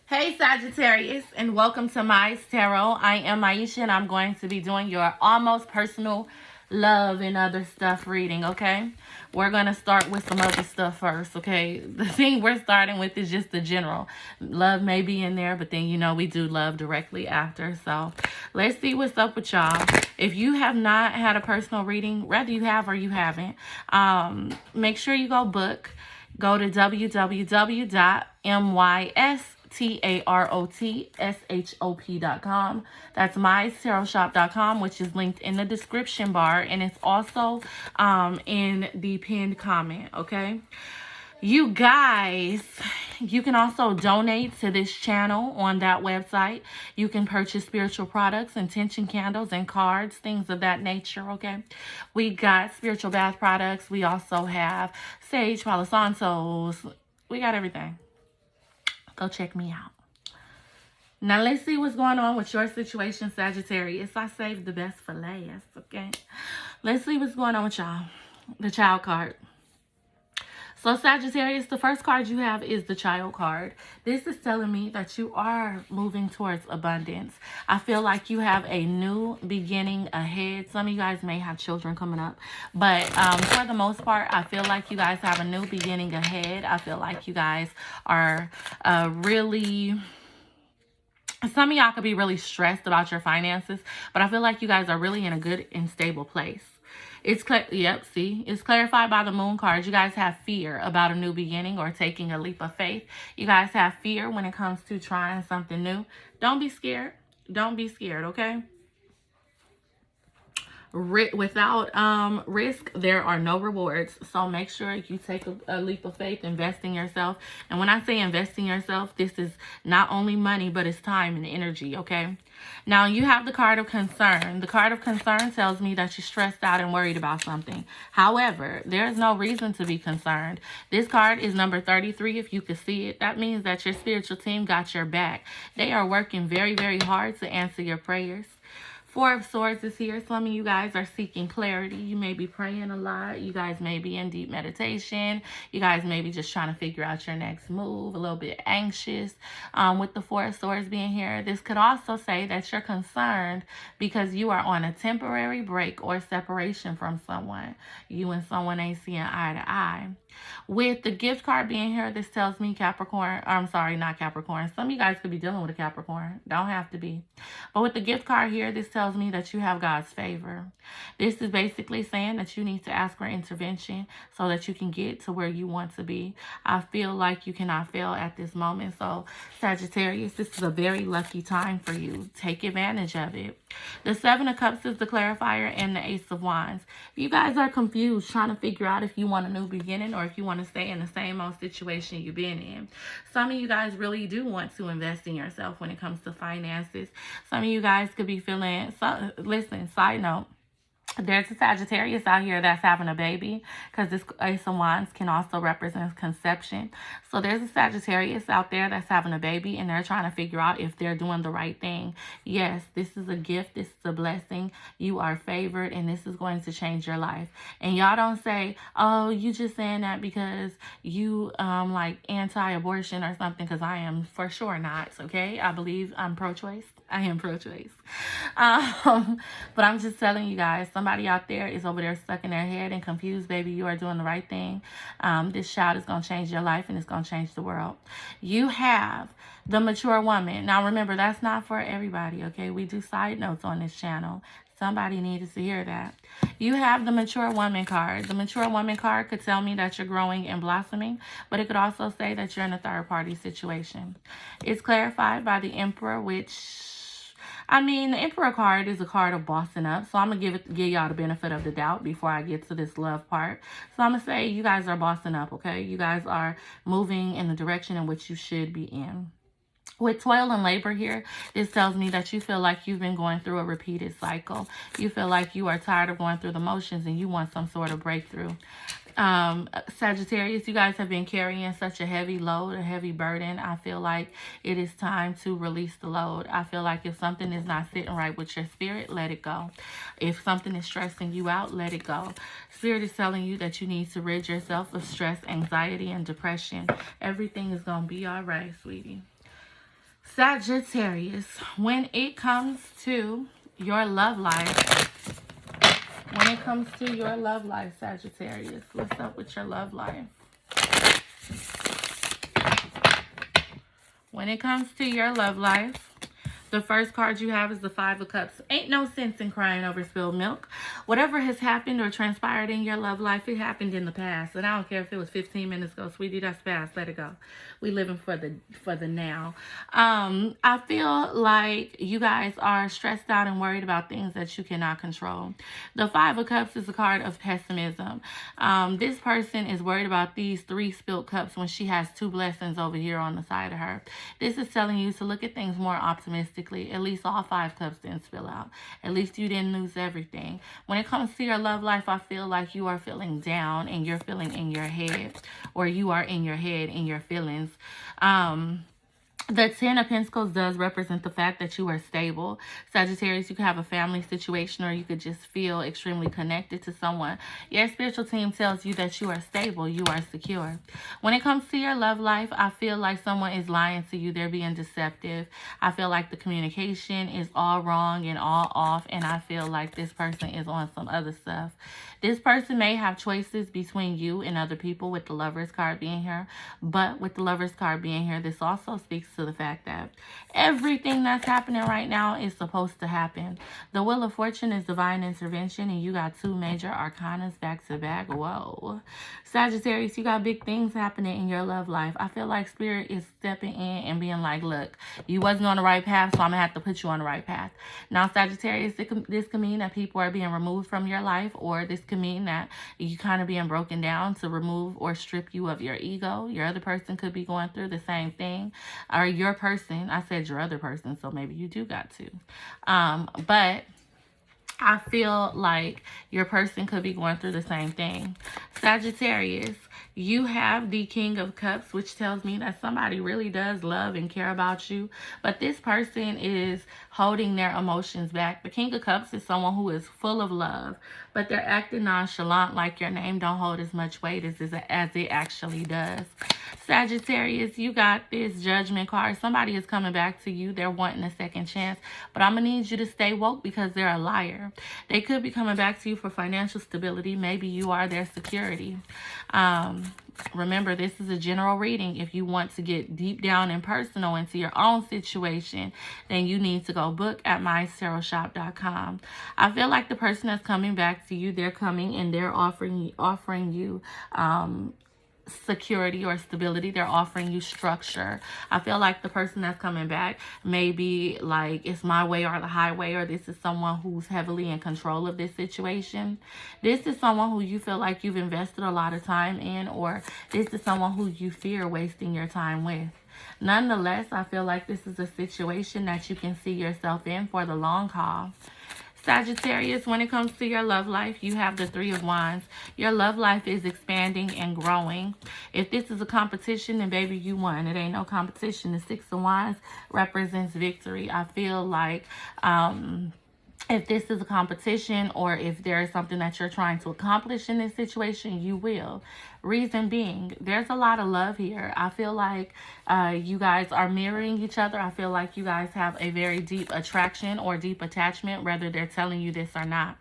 Hey Sagittarius, and welcome to Mys Tarot. I am Aisha, and I'm going to be doing your almost personal love and other stuff reading, okay? We're going to start with some other stuff first, okay? The thing we're starting with is just the general. Love may be in there, but then, we do love directly after. So let's see what's up with y'all. If you have not had a personal reading, whether you have or you haven't, make sure you go book. Go to www.mystaroshop.com. That's mystaroshop.com, which is linked in the description bar, and it's also in the pinned comment, okay? You guys, you can also donate to this channel on that website. You can purchase spiritual products, intention candles, and cards, things of that nature, okay? We got spiritual bath products. We also have sage, Palo Santos. We got everything. Go check me out. Now, let's see what's going on with your situation, Sagittarius. I saved the best for last, okay? Let's see what's going on with y'all. The Child card. So Sagittarius, the first card you have is the Child card. This is telling me that you are moving towards abundance. I feel like you have a new beginning ahead. Some of you guys may have children coming up. But for the most part, I feel like you guys have a new beginning ahead. I feel like you guys are really... Some of y'all could be really stressed about your finances. But I feel like you guys are really in a good and stable place. It's it's clarified by the Moon card. You guys have fear about a new beginning or taking a leap of faith. You guys have fear when it comes to trying something new. Don't be scared. Don't be scared, okay? Without risk, there are no rewards. So make sure you take a leap of faith, invest in yourself. And when I say invest in yourself, this is not only money, but it's time and energy, okay? Now, you have the card of concern. The card of concern tells me that you're stressed out and worried about something. However, there is no reason to be concerned. This card is number 33, if you could see it. That means that your spiritual team got your back. They are working very, very hard to answer your prayers. Four of Swords is here. Some of you guys are seeking clarity. You may be praying a lot. You guys may be in deep meditation. You guys may be just trying to figure out your next move, a little bit anxious. With the Four of Swords being here, this could also say that you're concerned because you are on a temporary break or separation from someone. You and someone ain't seeing eye to eye. With the gift card being here, this tells me Capricorn. I'm sorry, not Capricorn. Some of you guys could be dealing with a Capricorn. Don't have to be. But with the gift card here, this tells me that you have God's favor. This is basically saying that you need to ask for intervention so that you can get to where you want to be. I feel like you cannot fail at this moment. So Sagittarius, this is a very lucky time for you. Take advantage of it. The Seven of Cups is the clarifier and the Ace of Wands. You guys are confused trying to figure out if you want a new beginning or if you want to stay in the same old situation you've been in. Some of you guys really do want to invest in yourself when it comes to finances. Some of you guys could be feeling, listen, side note, there's a Sagittarius out here that's having a baby because this Ace of Wands can also represent conception. So there's a Sagittarius out there that's having a baby and they're trying to figure out if they're doing the right thing. Yes, this is a gift. This is a blessing. You are favored and this is going to change your life. And y'all don't say, oh, you just saying that because you like anti-abortion or something, because I am for sure not, okay? I believe I'm pro-choice. I am pro-choice. But I'm just telling you guys, somebody out there is over there stuck in their head and confused. Baby, you are doing the right thing. This child is going to change your life and it's going to change the world. You have the mature woman. Now, remember, that's not for everybody, okay? We do side notes on this channel. Somebody needed to hear that. You have the mature woman card. The mature woman card could tell me that you're growing and blossoming, but it could also say that you're in a third party situation. It's clarified by the Emperor, which... I mean, the Emperor card is a card of bossing up. So I'm going to give y'all the benefit of the doubt before I get to this love part. So I'm going to say you guys are bossing up, okay? You guys are moving in the direction in which you should be in. With toil and labor here, this tells me that you feel like you've been going through a repeated cycle. You feel like you are tired of going through the motions and you want some sort of breakthrough. Sagittarius, you guys have been carrying such a heavy load, a heavy burden. I feel like it is time to release the load. I feel like if something is not sitting right with your spirit, let it go. If something is stressing you out, let it go. Spirit is telling you that you need to rid yourself of stress, anxiety, and depression. Everything is going to be all right, sweetie. Sagittarius, when it comes to your love life, Sagittarius, what's up with your love life? When it comes to your love life, the first card you have is the Five of Cups. Ain't no sense in crying over spilled milk. Whatever has happened or transpired in your love life, it happened in the past. And I don't care if it was 15 minutes ago, sweetie, that's past. Let it go. We living for the now. I feel like you guys are stressed out and worried about things that you cannot control. The Five of Cups is a card of pessimism. This person is worried about these 3 spilled cups when she has 2 blessings over here on the side of her. This is telling you to look at things more optimistically. At least all 5 cups didn't spill out. At least you didn't lose everything. When it comes to your love life, I feel like you are feeling down and you're feeling in your head, or you are in your head in your feelings. The Ten of Pentacles does represent the fact that you are stable. Sagittarius, you could have a family situation, or you could just feel extremely connected to someone. Your spiritual team tells you that you are stable, you are secure. When it comes to your love life, I feel like someone is lying to you. They're being deceptive. I feel like the communication is all wrong and all off, and I feel like this person is on some other stuff. This person may have choices between you and other people, with the Lovers card being here. But with the Lovers card being here, this also speaks to the fact that everything that's happening right now is supposed to happen. The Wheel of Fortune is divine intervention, and you got 2 major arcanas back to back. Whoa. Sagittarius, you got big things happening in your love life. I feel like Spirit is stepping in and being like, look, you wasn't on the right path, so I'm going to have to put you on the right path. Now, Sagittarius, this can mean that people are being removed from your life, or this can mean that you kind of being broken down to remove or strip you of your ego. Your other person could be going through the same thing. Or your person, I said your other person, so maybe you do got to. But I feel like your person could be going through the same thing. Sagittarius, you have the King of Cups, which tells me that somebody really does love and care about you, but this person is holding their emotions back. The King of Cups is someone who is full of love, but they're acting nonchalant, like your name don't hold as much weight as it actually does. Sagittarius, you got this Judgment card. Somebody is coming back to you. They're wanting a second chance, but I'm going to need you to stay woke because they're a liar. They could be coming back to you for financial stability. Maybe you are their security. Remember, this is a general reading. If you want to get deep down and personal into your own situation, then you need to go book at MysTarotShop.com. I feel like the person that's coming back to you, they're coming and they're offering you security or stability. They're offering you structure. I feel like the person that's coming back may be like, it's my way or the highway, or this is someone who's heavily in control of this situation. This is someone who you feel like you've invested a lot of time in, or this is someone who you fear wasting your time with. Nonetheless, I feel like this is a situation that you can see yourself in for the long haul. Sagittarius, when it comes to your love life, you have the Three of Wands. Your love life is expanding and growing. If this is a competition, then baby, you won. It ain't no competition. The Six of Wands represents victory. I feel like if this is a competition, or if there is something that you're trying to accomplish in this situation, you will. Reason being, there's a lot of love here. I feel like you guys are mirroring each other. I feel like you guys have a very deep attraction or deep attachment, whether they're telling you this or not.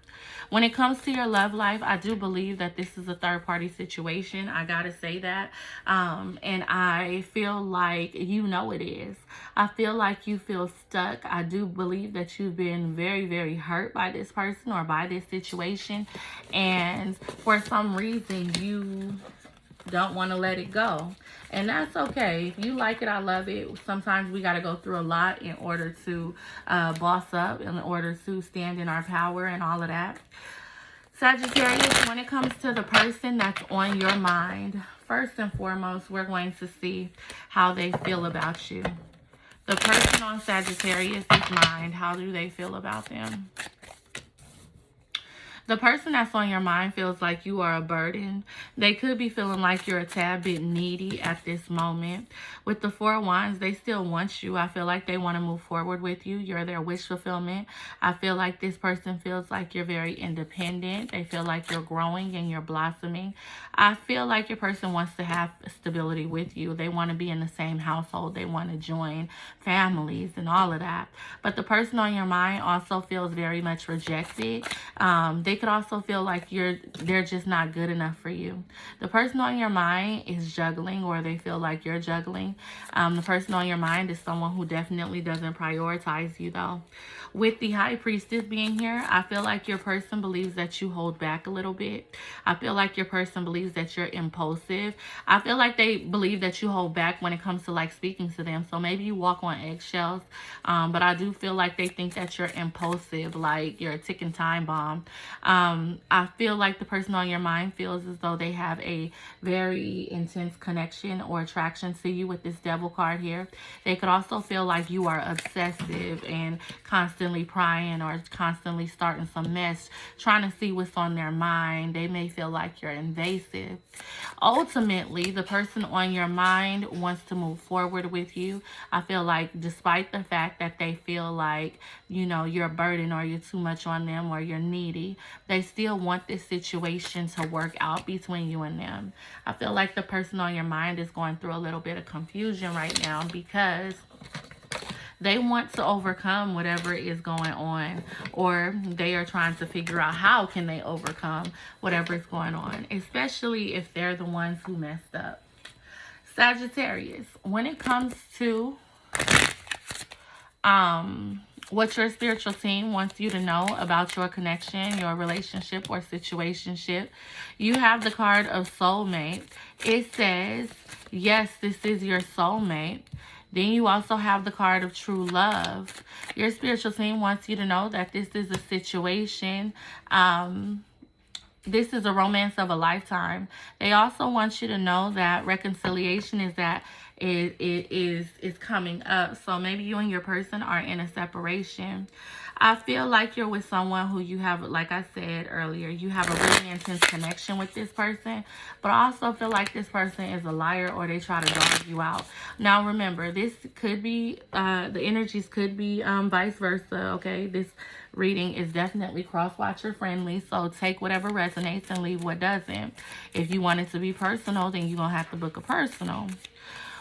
When it comes to your love life, I do believe that this is a third-party situation. I gotta say that. And I feel like you know it is. I feel like you feel stuck. I do believe that you've been very, very hurt by this person or by this situation. And for some reason, you don't want to let it go. And that's okay. If you like it, I love it. Sometimes we got to go through a lot in order to boss up, in order to stand in our power and all of that. Sagittarius, when it comes to the person that's on your mind, first and foremost, we're going to see how they feel about you. The person on Sagittarius' mind, how do they feel about them? The person that's on your mind feels like you are a burden. They could be feeling like you're a tad bit needy at this moment. With the Four of Wands, they still want you. I feel like they want to move forward with you. You're their wish fulfillment. I feel like this person feels like you're very independent. They feel like you're growing and you're blossoming. I feel like your person wants to have stability with you. They want to be in the same household. They want to join families and all of that. But the person on your mind also feels very much rejected. They could also feel like they're just not good enough for you. The person on your mind is juggling, or they feel like you're juggling. The person on your mind is someone who definitely doesn't prioritize you, though. With the High Priestess being here, I feel like your person believes that you hold back a little bit. I feel like your person believes that you're impulsive. I feel like they believe that you hold back when it comes to like speaking to them. So maybe you walk on eggshells. But I do feel like they think that you're impulsive, like you're a ticking time bomb. I feel like the person on your mind feels as though they have a very intense connection or attraction to you with this Devil card here. They could also feel like you are obsessive and constantly prying or constantly starting some mess, trying to see what's on their mind. They may feel like you're invasive. Ultimately, the person on your mind wants to move forward with you. I feel like despite the fact that they feel like, you know, you're a burden or you're too much on them or you're needy, they still want this situation to work out between you and them. I feel like the person on your mind is going through a little bit of confusion right now because they want to overcome whatever is going on, or they are trying to figure out how can they overcome whatever is going on, especially if they're the ones who messed up. Sagittarius, when it comes to what your spiritual team wants you to know about your connection, your relationship or situationship, you have the card of soulmate. It says, yes, this is your soulmate. Then you also have the card of true love. Your spiritual team wants you to know that this is a situation. This is a romance of a lifetime. They also want you to know that reconciliation is coming up. So maybe you and your person are in a separation. I feel like you're with someone who you have, like I said earlier, you have a really intense connection with this person. But I also feel like this person is a liar or they try to dog you out. Now remember, this could be, the energies could be vice versa, okay? This reading is definitely cross-watcher friendly, so take whatever resonates and leave what doesn't. If you want it to be personal, then you're going to have to book a personal.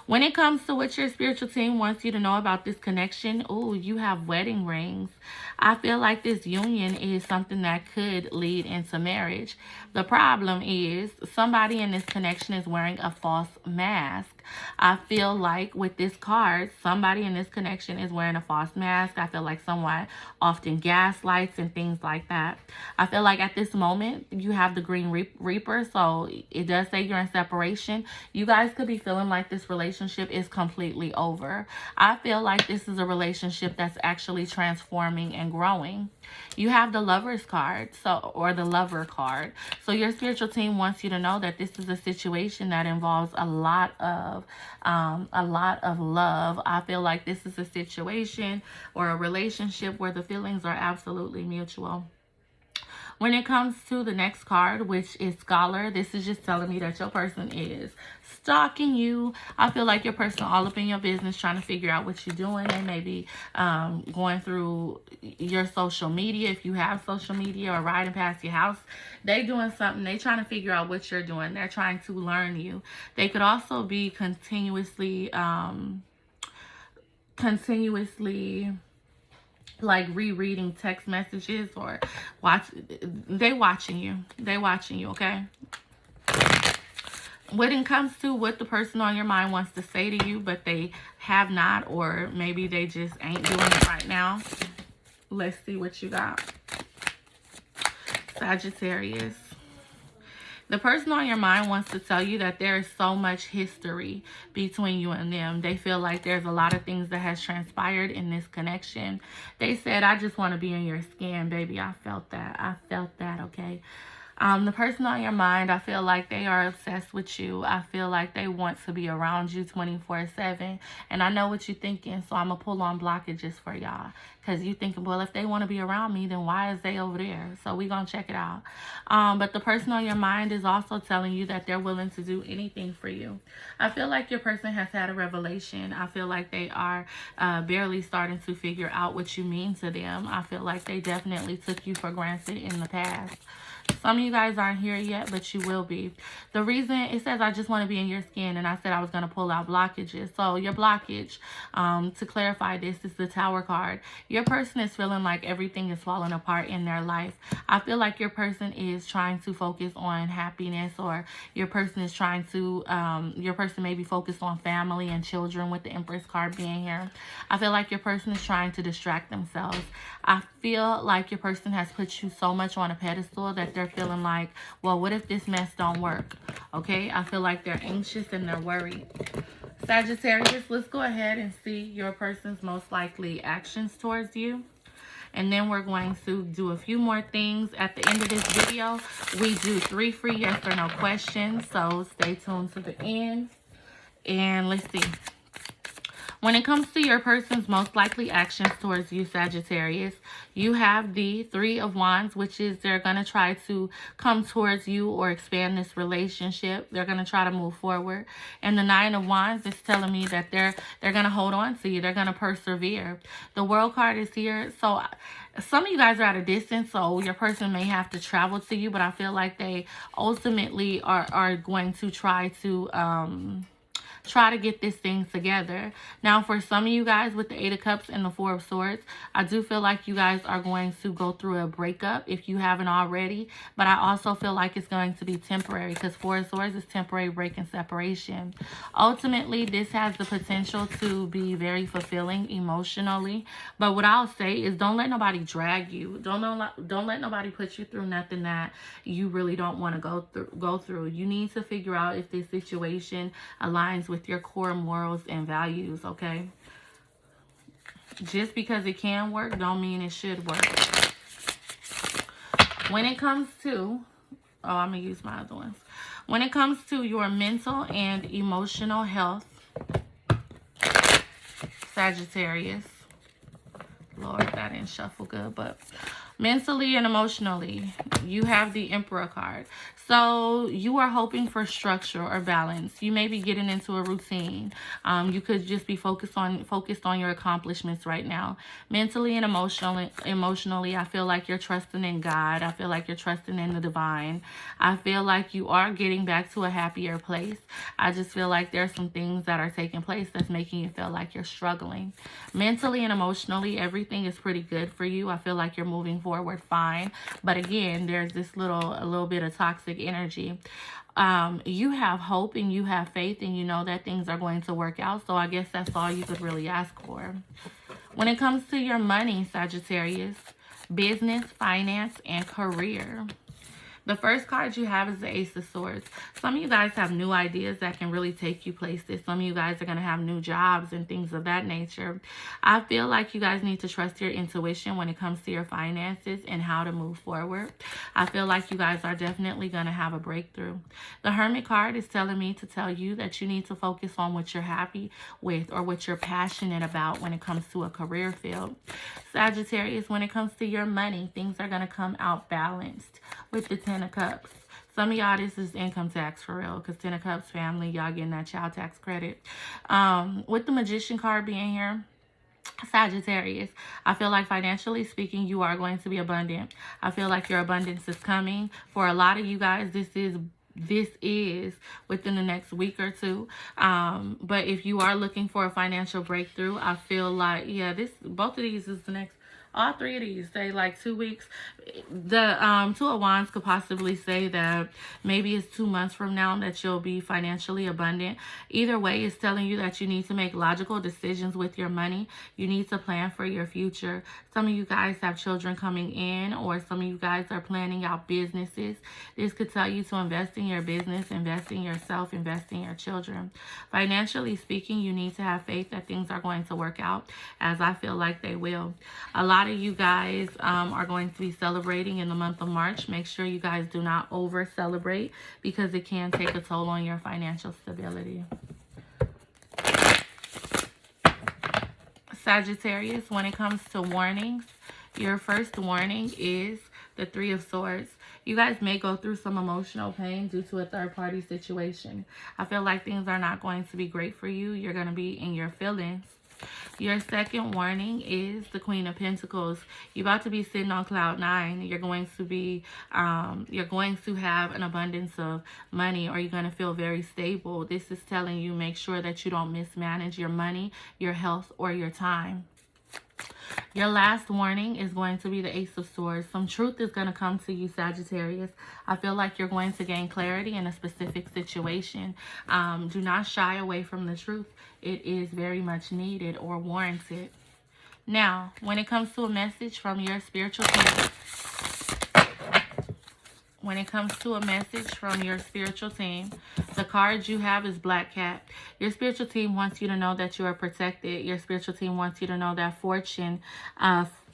When it comes to what your spiritual team wants you to know about this connection, oh, you have wedding rings. I feel like this union is something that could lead into marriage. The problem is somebody in this connection is wearing a false mask. I feel like with this card, somebody in this connection is wearing a false mask. I feel like someone often gaslights and things like that. I feel like at this moment, you have the Green Reaper, so it does say you're in separation. You guys could be feeling like this relationship is completely over. I feel like this is a relationship that's actually transforming and growing. You have the Lover's card, or the Lover card. So your spiritual team wants you to know that this is a situation that involves a lot of love. I feel like this is a situation or a relationship where the feelings are absolutely mutual. When it comes to the next card, which is Scholar, this is just telling me that your person is stalking you. I feel like your person all up in your business trying to figure out what you're doing. They may be going through your social media, if you have social media, or riding past your house. They doing something. They trying to figure out what you're doing. They're trying to learn you. They could also be continuously like rereading text messages or they watching you, okay? When it comes to what the person on your mind wants to say to you, but they have not, or maybe they just ain't doing it right now. Let's see what you got. Sagittarius. The person on your mind wants to tell you that there is so much history between you and them. They feel like there's a lot of things that has transpired in this connection. They said, I just want to be in your skin, baby. I felt that. Okay? The person on your mind, I feel like they are obsessed with you. I feel like they want to be around you 24/7. And I know what you're thinking, so I'm going to pull on blockages for y'all. Because you thinking, well, if they want to be around me, then why is they over there? So we going to check it out. But the person on your mind is also telling you that they're willing to do anything for you. I feel like your person has had a revelation. I feel like they are barely starting to figure out what you mean to them. I feel like they definitely took you for granted in the past. Some of you guys aren't here yet, but you will be. The reason, it says, I just want to be in your skin, and I said I was going to pull out blockages. So your blockage, to clarify this, is the Tower card. Your person is feeling like everything is falling apart in their life. I feel like your person is trying to focus on happiness, or your person is trying to, your person may be focused on family and children with the Empress card being here. I feel like your person is trying to distract themselves. I feel like your person has put you so much on a pedestal that they're feeling like, well, what if this mess don't work? Okay, I feel like they're anxious and they're worried. Sagittarius, let's go ahead and see your person's most likely actions towards you. And then we're going to do a few more things. At the end of this video, we do 3 free yes or no questions. So stay tuned to the end. And let's see. When it comes to your person's most likely actions towards you, Sagittarius, you have the 3 of Wands, which is they're going to try to come towards you or expand this relationship. They're going to try to move forward. And the 9 of Wands is telling me that they're going to hold on to you. They're going to persevere. The World card is here. So some of you guys are at a distance, so your person may have to travel to you, but I feel like they ultimately are going to try to get this thing together. Now, for some of you guys with the 8 of Cups and the 4 of Swords, I do feel like you guys are going to go through a breakup if you haven't already. But I also feel like it's going to be temporary, because 4 of Swords is temporary break and separation. Ultimately, this has the potential to be very fulfilling emotionally. But what I'll say is, don't let nobody drag you. Don't let nobody put you through nothing that you really don't want to go through. You need to figure out if this situation aligns with your core morals and values, okay? Just because it can work don't mean it should work. When it comes to, I'm going to use my other ones. When it comes to your mental and emotional health, Sagittarius, Lord, that didn't shuffle good, but mentally and emotionally, you have the Emperor card. So you are hoping for structure or balance. You may be getting into a routine. You could just be focused on your accomplishments right now. Mentally and emotionally, I feel like you're trusting in God. I feel like you're trusting in the divine. I feel like you are getting back to a happier place. I just feel like there's some things that are taking place that's making you feel like you're struggling. Mentally and emotionally, everything is pretty good for you. I feel like you're moving forward fine. But again, there's this a little bit of toxic energy. You have hope and you have faith, and you know that things are going to work out. So I guess that's all you could really ask for. When it comes to your money, Sagittarius, business, finance, and career, the first card you have is the Ace of Swords. Some of you guys have new ideas that can really take you places. Some of you guys are going to have new jobs and things of that nature. I feel like you guys need to trust your intuition when it comes to your finances and how to move forward. I feel like you guys are definitely going to have a breakthrough. The Hermit card is telling me to tell you that you need to focus on what you're happy with or what you're passionate about when it comes to a career field. Sagittarius, when it comes to your money, things are going to come out balanced with the 10 of Cups. Some of y'all, this is income tax for real, because 10 of Cups family, y'all getting that child tax credit. With the Magician card being here, Sagittarius, I feel like financially speaking, you are going to be abundant. I feel like your abundance is coming. For a lot of you guys, this is within the next week or two. But if you are looking for a financial breakthrough, I feel like, yeah, both of these is the next, all 3 of these say like 2 weeks. The 2 of Wands could possibly say that maybe it's 2 months from now that you'll be financially abundant. Either way, it's telling you that you need to make logical decisions with your money. You need to plan for your future. Some of you guys have children coming in, or some of you guys are planning out businesses. This could tell you to invest in your business, invest in yourself, invest in your children. Financially speaking, you need to have faith that things are going to work out, as I feel like they will. A lot lot of you guys are going to be celebrating in the month of March. Make sure you guys do not over celebrate because it can take a toll on your financial stability. Sagittarius, when it comes to warnings, your first warning is the Three of Swords. You guys may go through some emotional pain due to a third-party situation. I feel like things are not going to be great for you. You're going to be in your feelings. Your second warning is the Queen of Pentacles. You're about to be sitting on cloud 9. You're going to be, you're going to have an abundance of money, or you're going to feel very stable. This is telling you, make sure that you don't mismanage your money, your health, or your time. Your last warning is going to be the Ace of Swords. Some truth is going to come to you, Sagittarius. I feel like you're going to gain clarity in a specific situation. Do not shy away from the truth. It is very much needed or warranted. Now, when it comes to a message from your spiritual team, the card you have is Black Cat. Your spiritual team wants you to know that you are protected. Your spiritual team wants you to know that fortune,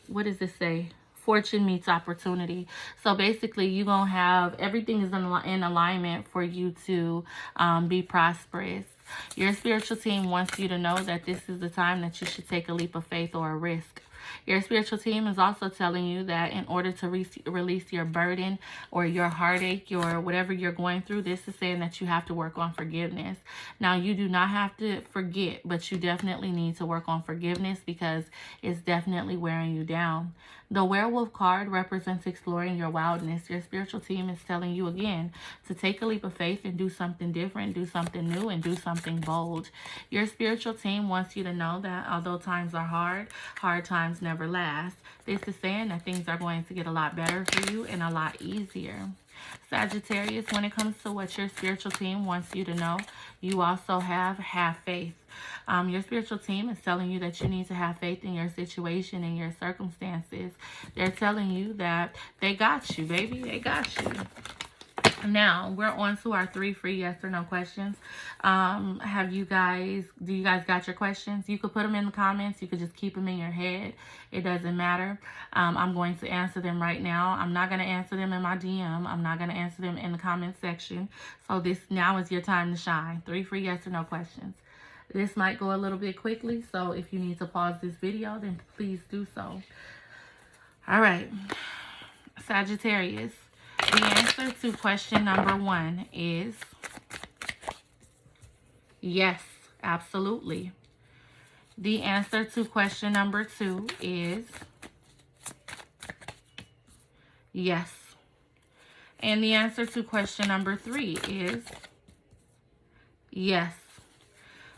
what does this say? Fortune meets opportunity. So basically, you're going to have, everything is in alignment for you to be prosperous. Your spiritual team wants you to know that this is the time that you should take a leap of faith or a risk. Your spiritual team is also telling you that in order to release your burden or your heartache or whatever you're going through, this is saying that you have to work on forgiveness. Now, you do not have to forget, but you definitely need to work on forgiveness because it's definitely wearing you down. The Werewolf card represents exploring your wildness. Your spiritual team is telling you again to take a leap of faith and do something different, do something new, and do something bold. Your spiritual team wants you to know that although times are hard, hard times never last. This is saying that things are going to get a lot better for you and a lot easier. Sagittarius, when it comes to what your spiritual team wants you to know, you also have faith. Your spiritual team is telling you that you need to have faith in your situation and your circumstances. They're telling you that they got you, baby. They got you. Now, we're on to our 3 free yes or no questions. Do you guys got your questions? You could put them in the comments. You could just keep them in your head. It doesn't matter. I'm going to answer them right now. I'm not going to answer them in my DM. I'm not going to answer them in the comment section. So now is your time to shine. 3 free yes or no questions. This might go a little bit quickly, so if you need to pause this video, then please do so. All right. Sagittarius. The answer to question number 1 is yes, absolutely. The answer to question number 2 is yes. And the answer to question number 3 is yes.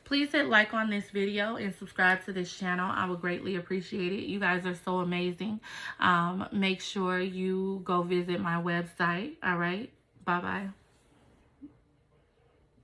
Please hit like on this video and subscribe to this channel. I would greatly appreciate it. You guys are so amazing. Make sure you go visit my website. All right. Bye-bye.